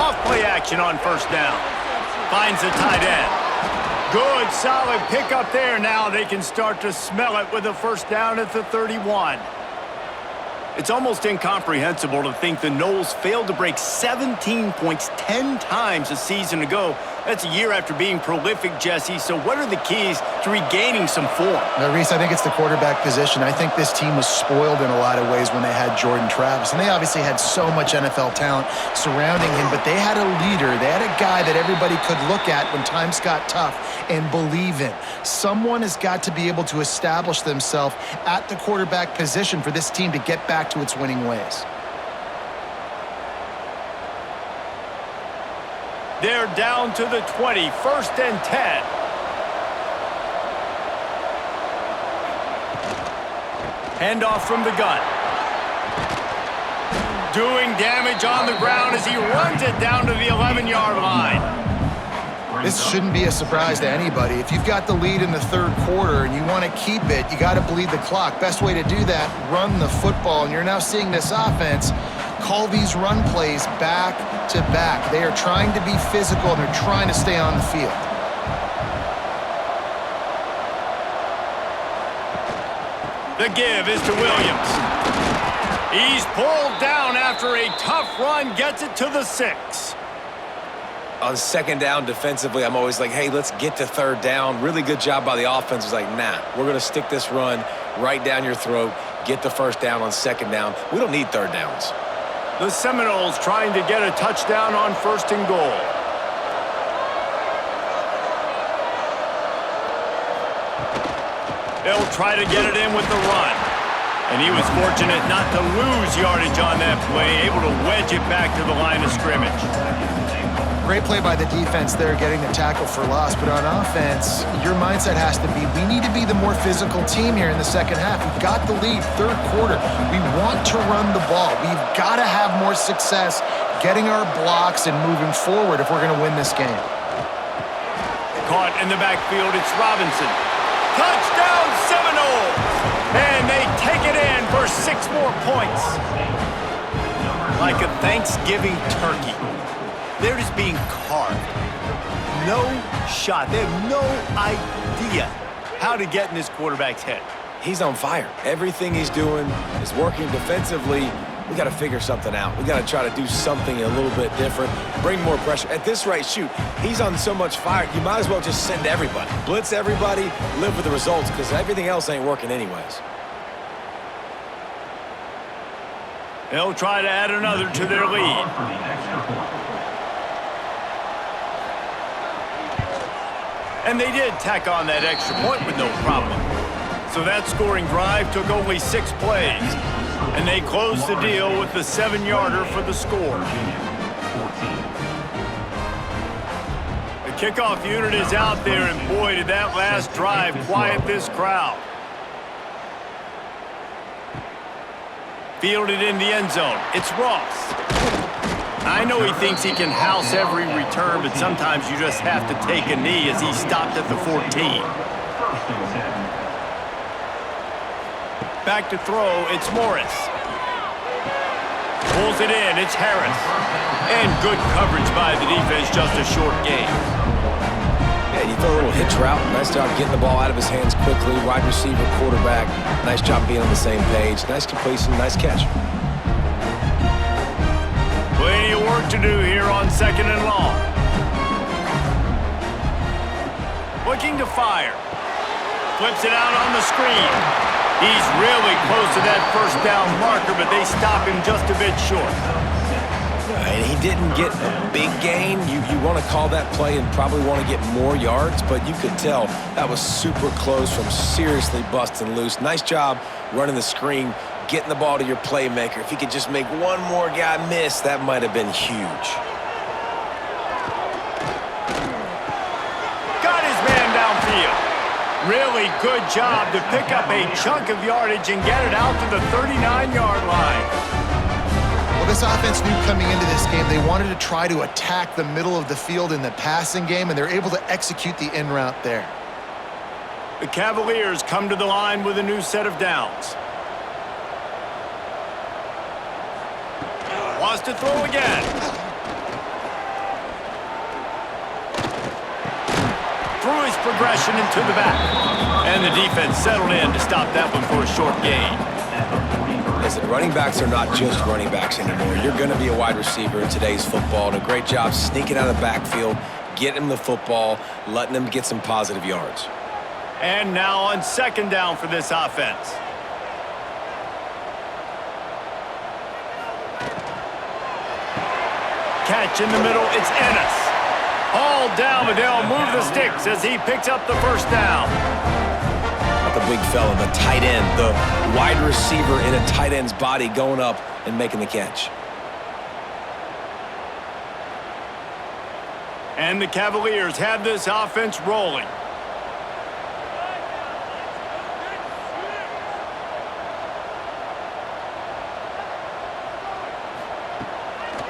Off play action on 1st down. Finds the tight end. Good, solid pickup there. Now they can start to smell it with a 1st down at the 31. It's almost incomprehensible to think the Noles failed to break 17 points 10 times a season ago. That's a year after being prolific, Jesse. So what are the keys to regaining some form? Now, Reese, I think it's the quarterback position. I think this team was spoiled in a lot of ways when they had Jordan Travis. And they obviously had so much NFL talent surrounding him, but they had a leader. They had a guy that everybody could look at when times got tough and believe in. Someone has got to be able to establish themselves at the quarterback position for this team to get back to its winning ways. They're down to the 20, 1st and 10. Handoff from the gun. Doing damage on the ground as he runs it down to the 11-yard line. This shouldn't be a surprise to anybody. If you've got the lead in the 3rd quarter and you want to keep it, you got to bleed the clock. Best way to do that, run the football. And you're now seeing this offense call these run plays back to back. They are trying to be physical, and they're trying to stay on the field. The give is to Williams. He's pulled down after a tough run, gets it to the 6. On 2nd down defensively, I'm always like, hey, let's get to 3rd down. Really good job by the offense. It's like, nah, we're going to stick this run right down your throat, get the 1st down on 2nd down. We don't need 3rd downs. The Seminoles trying to get a touchdown on 1st and goal. They'll try to get it in with the run. And he was fortunate not to lose yardage on that play, able to wedge it back to the line of scrimmage. Great play by the defense there, getting the tackle for loss. But on offense, your mindset has to be, we need to be the more physical team here in the 2nd half. We've got the lead, 3rd quarter. We want to run the ball. We've got to have more success getting our blocks and moving forward if we're going to win this game. Caught in the backfield, it's Robinson. Touchdown Seminoles! And they take it in for 6 more points. Like a Thanksgiving turkey. They're just being carved. No shot. They have no idea how to get in this quarterback's head. He's on fire. Everything he's doing is working defensively. We got to figure something out. We got to try to do something a little bit different, bring more pressure. At this rate, shoot, he's on so much fire, you might as well just send everybody. Blitz everybody, live with the results, because everything else ain't working anyways. They'll try to add another to their lead. And they did tack on that extra point with no problem. So that scoring drive took only 6 plays. And they closed the deal with the 7-yarder for the score. The Kickoff unit is out there, and boy, did that last drive quiet this crowd. Fielded in the end zone. It's Ross. I know he thinks he can house every return, but sometimes you just have to take a knee as he stopped at the 14. Back to throw, it's Morris. Pulls it in, it's Harris. And good coverage by the defense, just a short gain. Yeah, you throw a little hitch route. Nice job getting the ball out of his hands quickly. Wide receiver, quarterback. Nice job being on the same page. Nice completion, nice catch. Plenty of work to do here on 2nd and long. Looking to fire. Flips it out on the screen. He's really close to that first down marker, but they stop him just a bit short. And he didn't get a big gain. You want to call that play and probably want to get more yards, but you could tell that was super close from seriously busting loose. Nice job running the screen, getting the ball to your playmaker. If he could just make one more guy miss, that might have been huge. Got his man downfield. Really good job to pick up a chunk of yardage and get it out to the 39-yard line. Well, this offense knew coming into this game they wanted to try to attack the middle of the field in the passing game, and they're able to execute the in route there. The Cavaliers come to the line with a new set of downs. Wants to throw again. Through his progression into the back. And the defense settled in to stop that one for a short gain. Listen, running backs are not just running backs anymore. You're going to be a wide receiver in today's football, and a great job sneaking out of the backfield, getting him the football, letting him get some positive yards. And now on 2nd down for this offense. Catch in the middle, it's Ennis. All down, but they'll move the sticks as he picks up the first down. The big fella, the tight end, the wide receiver in a tight end's body going up and making the catch. And the Cavaliers have this offense rolling.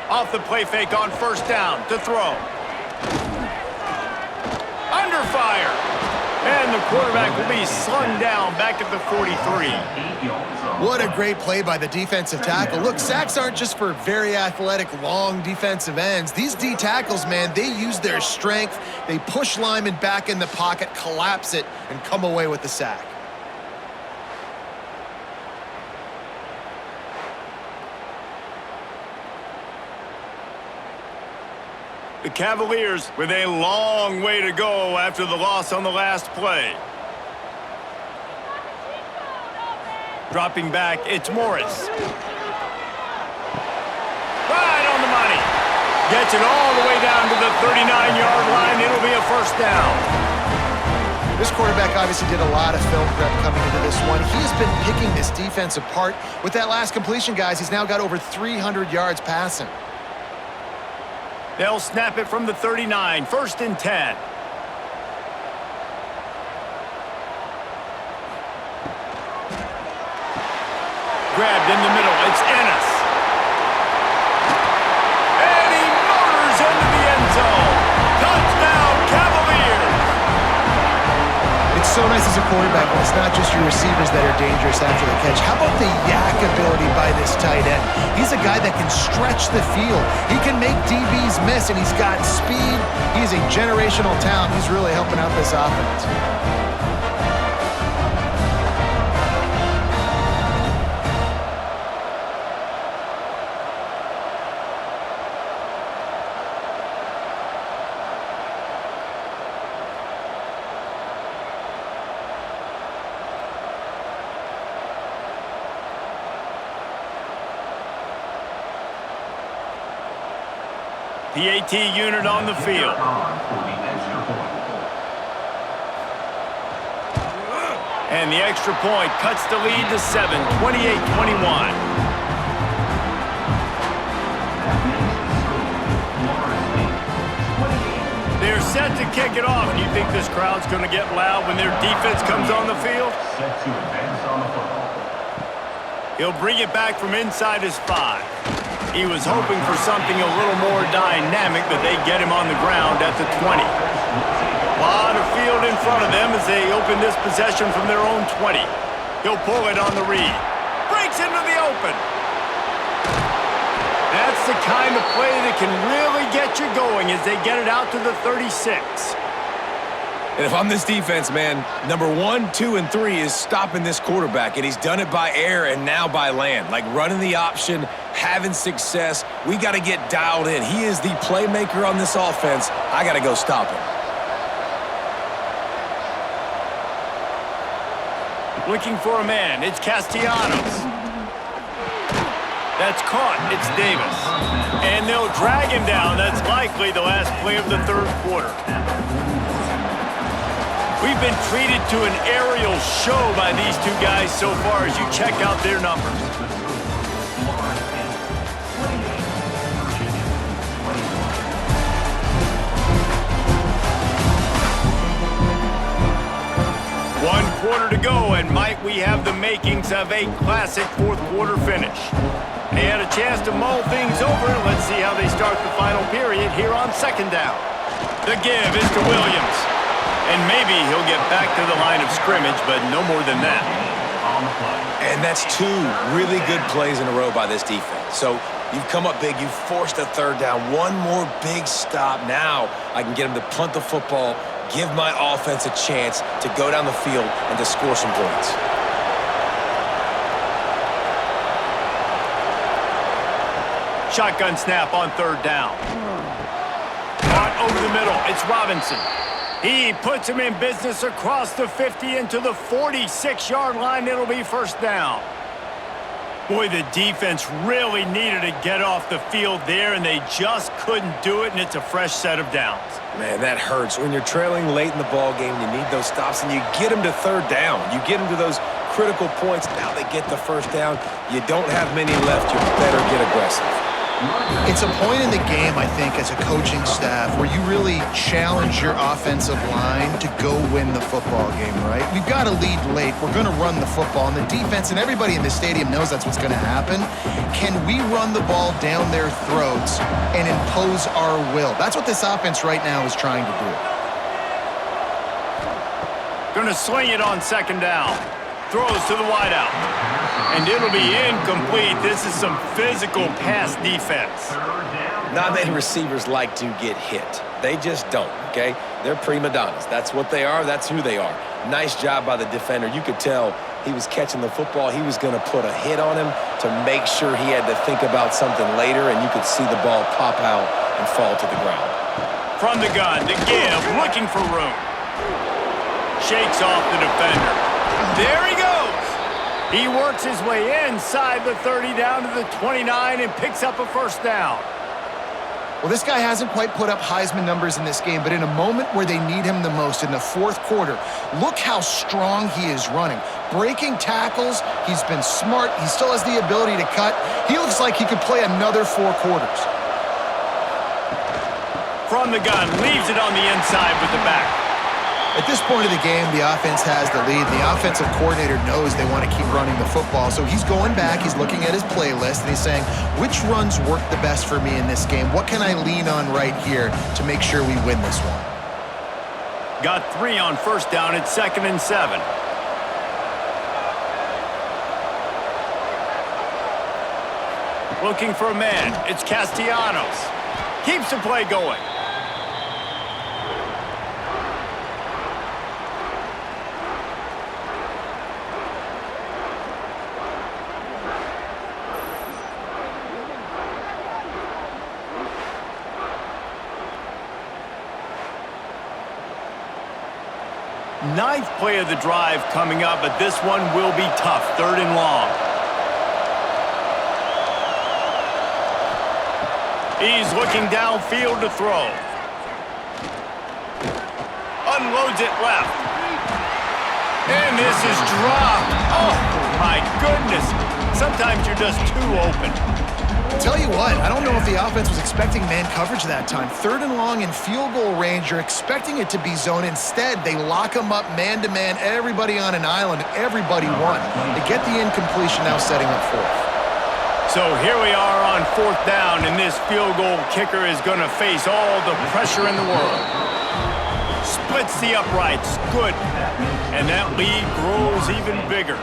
Off the play fake on 1st down to throw. Under fire. And the quarterback will be slung down back at the 43. What a great play by the defensive tackle. Look, sacks aren't just for very athletic, long defensive ends. These D tackles, man, they use their strength. They push linemen back in the pocket, collapse it, and come away with the sack. The Cavaliers with a long way to go after the loss on the last play. Dropping back, it's Morris. Right on the money. Gets it all the way down to the 39-yard line. It'll be a 1st down. This quarterback obviously did a lot of film prep coming into this one. He's been picking this defense apart. With that last completion, guys, he's now got over 300 yards passing. They'll snap it from the 39, 1st and 10. Grabbed in the middle, it's Ennis. And he motors into the end zone. Touchdown, Cavaliers! It's so nice as a quarterback when it's not just your receivers that are dangerous after the catch. How about the yak ability by this tight end? He's a guy that can stretch the field. He can make DBs miss, and he's got speed. He's a generational talent. He's really helping out this offense. PAT unit on the field. And the extra point cuts the lead to 7, 28-21. They're set to kick it off. Do you think this crowd's going to get loud when their defense comes on the field? Set to advance on the football. He'll bring it back from inside his 5. He was hoping for something a little more dynamic, but they get him on the ground at the 20. A lot of field in front of them as they open this possession from their own 20. He'll pull it on the read. Breaks into the open. That's the kind of play that can really get you going as they get it out to the 36. And if I'm this defense, man, number 1, 2, and 3 is stopping this quarterback, and he's done it by air and now by land. Like running the option, having success. We got to get dialed in. He is the playmaker on this offense. I got to go stop him. Looking for a man. It's Castellanos. That's caught. It's Davis. And they'll drag him down. That's likely the last play of the third quarter. We've been treated to an aerial show by these two guys so far as you check out their numbers. One quarter to go, and might we have the makings of a classic fourth quarter finish. They had a chance to mull things over. Let's see how they start the final period here on second down. The give is to Williams. And maybe he'll get back to the line of scrimmage, but no more than that. And that's 2 really good plays in a row by this defense. So you've come up big. You've forced a third down. One more big stop. Now I can get him to punt the football, give my offense a chance to go down the field and to score some points. Shotgun snap on third down. Caught over the middle. It's Robinson. He puts him in business across the 50 into the 46-yard line. It'll be first down. Boy, the defense really needed to get off the field there, and they just couldn't do it, and it's a fresh set of downs. Man, that hurts. When you're trailing late in the ball game, you need those stops, and you get them to third down. You get them to those critical points. Now they get the first down. You don't have many left. You better get aggressive. It's a point in the game, I think, as a coaching staff where you really challenge your offensive line to go win the football game, right? We've got to lead late. We're going to run the football, and the defense and everybody in the stadium knows that's what's going to happen. Can we run the ball down their throats and impose our will? That's what this offense right now is trying to do. Going to sling it on second down. Throws to the wideout. And it'll be incomplete. This is some physical pass defense. Not many receivers like to get hit. They just don't, okay? They're prima donnas. That's what they are. That's who they are. Nice job by the defender. You could tell he was catching the football. He was going to put a hit on him to make sure he had to think about something later, and you could see the ball pop out and fall to the ground. From the gun, to give, looking for room. Shakes off the defender. There he goes. He works his way inside the 30 down to the 29 and picks up a first down. Well, this guy hasn't quite put up Heisman numbers in this game, but in a moment where they need him the most, in the fourth quarter, look how strong he is running. Breaking tackles, he's been smart. He still has the ability to cut. He looks like he could play another 4 quarters. From the gun, leaves it on the inside with the back. At this point of the game, the offense has the lead. The offensive coordinator knows they want to keep running the football. So he's going back, he's looking at his playlist, and he's saying, which runs work the best for me in this game? What can I lean on right here to make sure we win this one? Got 3 on first down. It's 2nd and 7. Looking for a man. It's Castellanos. Keeps the play going. Ninth play of the drive coming up, but this one will be tough. 3rd and long. He's looking downfield to throw. Unloads it left. And this is dropped. Oh, my goodness. Sometimes you're just too open. Tell you what, I don't know if the offense was expecting man coverage that time. 3rd and long in field goal range, you're expecting it to be zone. Instead, they lock them up man-to-man, everybody on an island, everybody won. They get the incompletion, now setting up 4th. So here we are on 4th down, and this field goal kicker is going to face all the pressure in the world. Splits the uprights. Good. And that lead grows even bigger.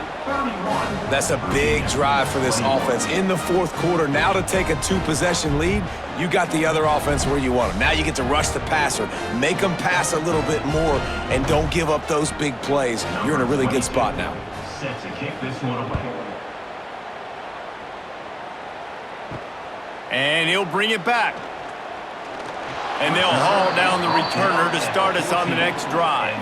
That's a big drive for this offense in the 4th quarter. Now to take a 2-possession lead, you got the other offense where you want them. Now you get to rush the passer, make them pass a little bit more, and don't give up those big plays. You're in a really good spot now. Set to kick this one away. And he'll bring it back. And they'll haul down the returner to start us on the next drive.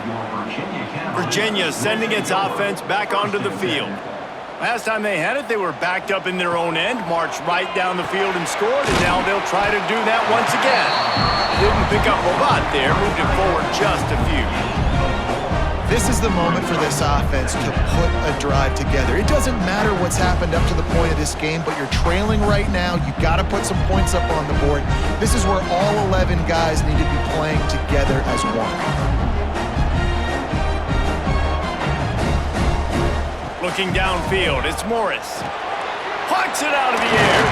Virginia sending its offense back onto the field. Last time they had it, they were backed up in their own end, marched right down the field and scored, and now they'll try to do that once again. Didn't pick up a lot there, moved it forward just a few. This is the moment for this offense to put a drive together. It doesn't matter what's happened up to the point of this game, but you're trailing right now. You've got to put some points up on the board. This is where all 11 guys need to be playing together as one. Looking downfield, it's Morris. Plucks it out of the air.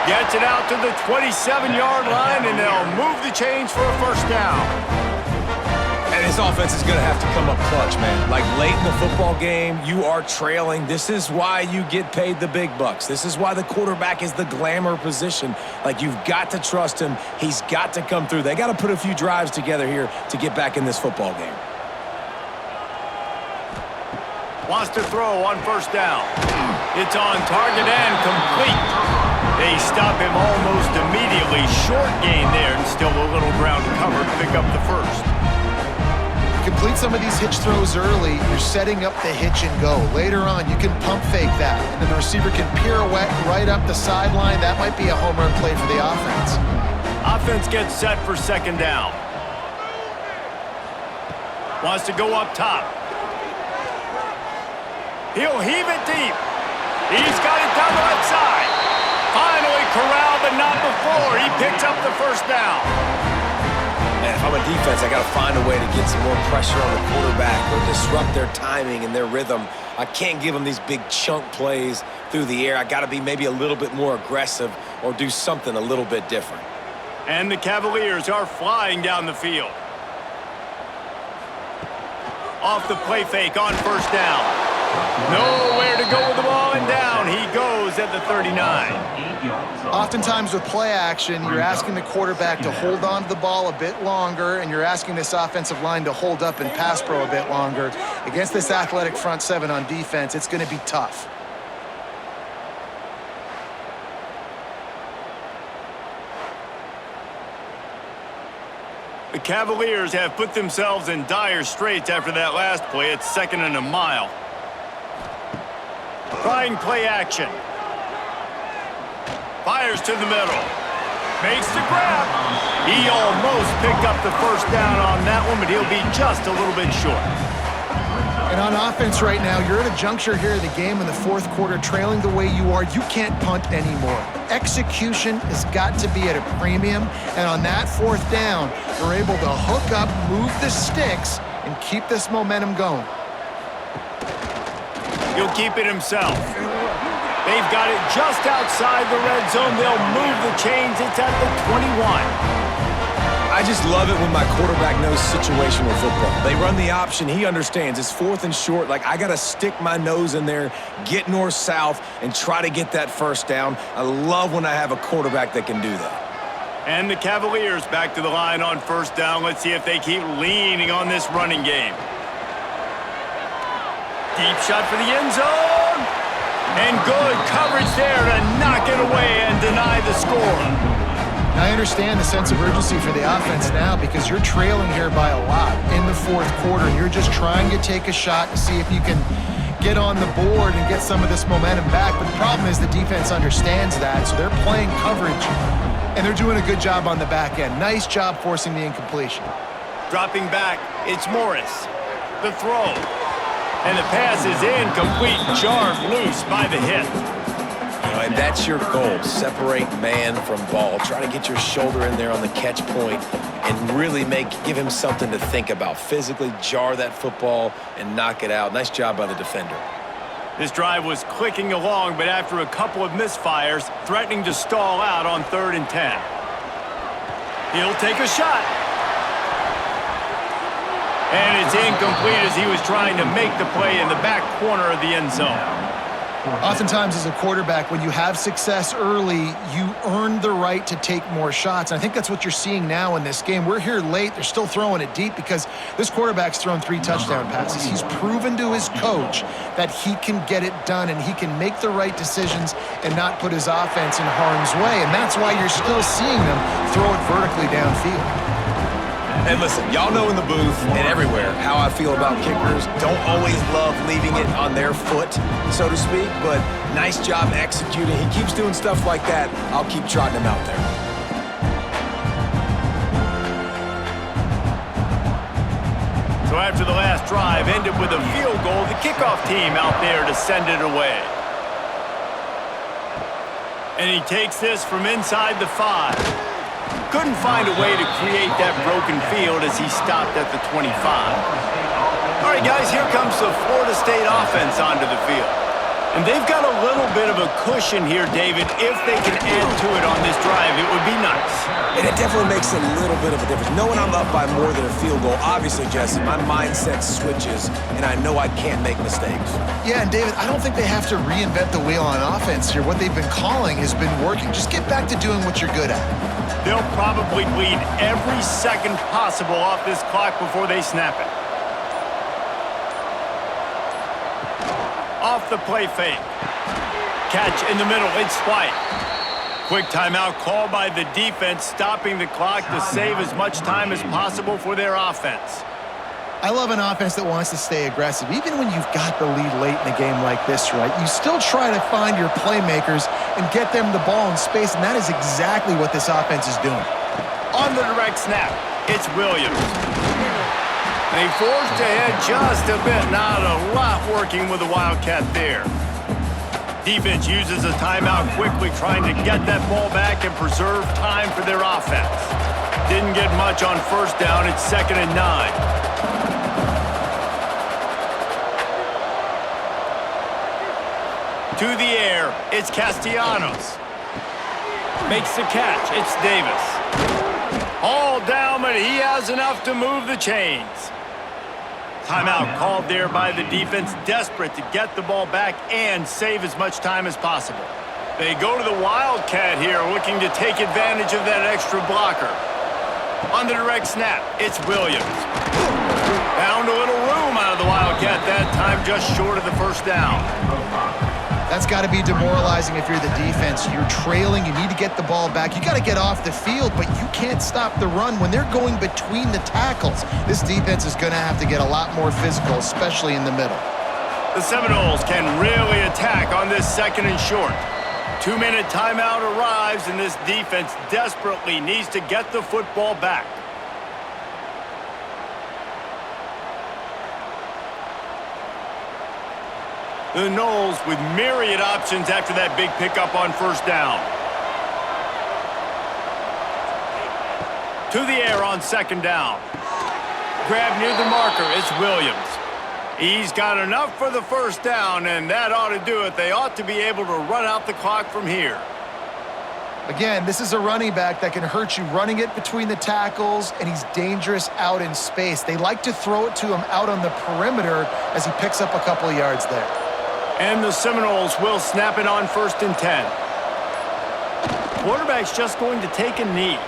Gets it out to the 27-yard line, and they'll move the chains for a 1st down. And this offense is going to have to come up clutch, man. Like late in the football game, you are trailing. This is why you get paid the big bucks. This is why the quarterback is the glamour position. Like, you've got to trust him. He's got to come through. They got to put a few drives together here to get back in this football game. Wants to throw on 1st down. It's on target and complete. They stop him almost immediately. Short gain there, and still a little ground covered to pick up the 1st. Complete some of these hitch throws early, you're setting up the hitch and go. Later on, you can pump fake that, and then the receiver can pirouette right up the sideline. That might be a home run play for the offense. Offense gets set for 2nd down. Wants to go up top. He'll heave it deep. He's got it down the left side. Finally corralled, but not before. He picks up the 1st down. And if I'm a defense, I got to find a way to get some more pressure on the quarterback or disrupt their timing and their rhythm. I can't give them these big chunk plays through the air. I got to be maybe a little bit more aggressive or do something a little bit different. And the Cavaliers are flying down the field. Off the play fake on 1st down. Nowhere to go with the ball, and down he goes at the 39. Oftentimes with play action, you're asking the quarterback to hold on to the ball a bit longer, and you're asking this offensive line to hold up and pass pro a bit longer. Against this athletic front 7 on defense, it's going to be tough. The Cavaliers have put themselves in dire straits after that last play. It's 2nd and a mile. Trying play action. Fires to the middle. Makes the grab. He almost picked up the 1st down on that one, but he'll be just a little bit short. And on offense right now, you're at a juncture here of the game in the 4th quarter, trailing the way you are. You can't punt anymore. Execution has got to be at a premium, and on that 4th down, you're able to hook up, move the sticks, and keep this momentum going. He'll keep it himself. They've got it just outside the red zone. They'll move the chains. It's at the 21. I just love it when my quarterback knows situational football. They run the option. He understands. It's 4th and short. Like, I got to stick my nose in there, get north-south, and try to get that 1st down. I love when I have a quarterback that can do that. And the Cavaliers back to the line on 1st down. Let's see if they keep leaning on this running game. Deep shot for the end zone. And good coverage there to knock it away and deny the score. I understand the sense of urgency for the offense now because you're trailing here by a lot in the 4th quarter. And you're just trying to take a shot to see if you can get on the board and get some of this momentum back. But the problem is the defense understands that, so they're playing coverage, and they're doing a good job on the back end. Nice job forcing the incompletion. Dropping back, it's Morris. The throw. And the pass is incomplete, jarred loose by the hit. and that's your goal. Separate man from ball. Try to get your shoulder in there on the catch point and really give him something to think about. Physically jar that football and knock it out. Nice job by the defender. This drive was clicking along, but after a couple of misfires, threatening to stall out on 3rd and 10. He'll take a shot. And it's incomplete as he was trying to make the play in the back corner of the end zone. Oftentimes as a quarterback, when you have success early, you earn the right to take more shots. And I think that's what you're seeing now in this game. We're here late. They're still throwing it deep because this quarterback's thrown 3 touchdown passes. He's proven to his coach that he can get it done and he can make the right decisions and not put his offense in harm's way. And that's why you're still seeing them throw it vertically downfield. And listen, y'all know in the booth and everywhere how I feel about kickers. Don't always love leaving it on their foot, so to speak, but nice job executing. He keeps doing stuff like that. I'll keep trotting him out there. So after the last drive ended with a field goal, the kickoff team out there to send it away. And he takes this from inside the 5. Couldn't find a way to create that broken field as he stopped at the 25. All right, guys, here comes the Florida State offense onto the field. And they've got a little bit of a cushion here, David. If they can add to it on this drive, it would be nice. And it definitely makes a little bit of a difference. Knowing I'm up by more than a field goal, obviously, Jesse, my mindset switches, and I know I can't make mistakes. Yeah, and David, I don't think they have to reinvent the wheel on offense here. What they've been calling has been working. Just get back to doing what you're good at. They'll probably bleed every second possible off this clock before they snap it. Off the play fake. Catch in the middle, it's White. Quick timeout called by the defense, stopping the clock to save as much time as possible for their offense. I love an offense that wants to stay aggressive. Even when you've got the lead late in a game like this, right, you still try to find your playmakers and get them the ball in space, and that is exactly what this offense is doing. On the direct snap, it's Williams. They forced ahead just a bit, not a lot working with the Wildcat there. Defense uses a timeout quickly, trying to get that ball back and preserve time for their offense. Didn't get much on 1st down, it's 2nd and 9. To the air, it's Castellanos. Makes the catch, it's Davis. All down, but he has enough to move the chains. Timeout called there by the defense, desperate to get the ball back and save as much time as possible. They go to the Wildcat here, looking to take advantage of that extra blocker. On the direct snap, it's Williams. Found a little room out of the Wildcat that time, just short of the 1st down. That's got to be demoralizing if you're the defense. You're trailing. You need to get the ball back. You got to get off the field, but you can't stop the run when they're going between the tackles. This defense is going to have to get a lot more physical, especially in the middle. The Seminoles can really attack on this 2nd and short. 2-minute timeout arrives, and this defense desperately needs to get the football back. The Noles with myriad options after that big pickup on 1st down. To the air on 2nd down. Grab near the marker, it's Williams. He's got enough for the 1st down, and that ought to do it. They ought to be able to run out the clock from here. Again, this is a running back that can hurt you running it between the tackles, and he's dangerous out in space. They like to throw it to him out on the perimeter as he picks up a couple of yards there. And the Seminoles will snap it on 1st and 10. Quarterback's just going to take a knee.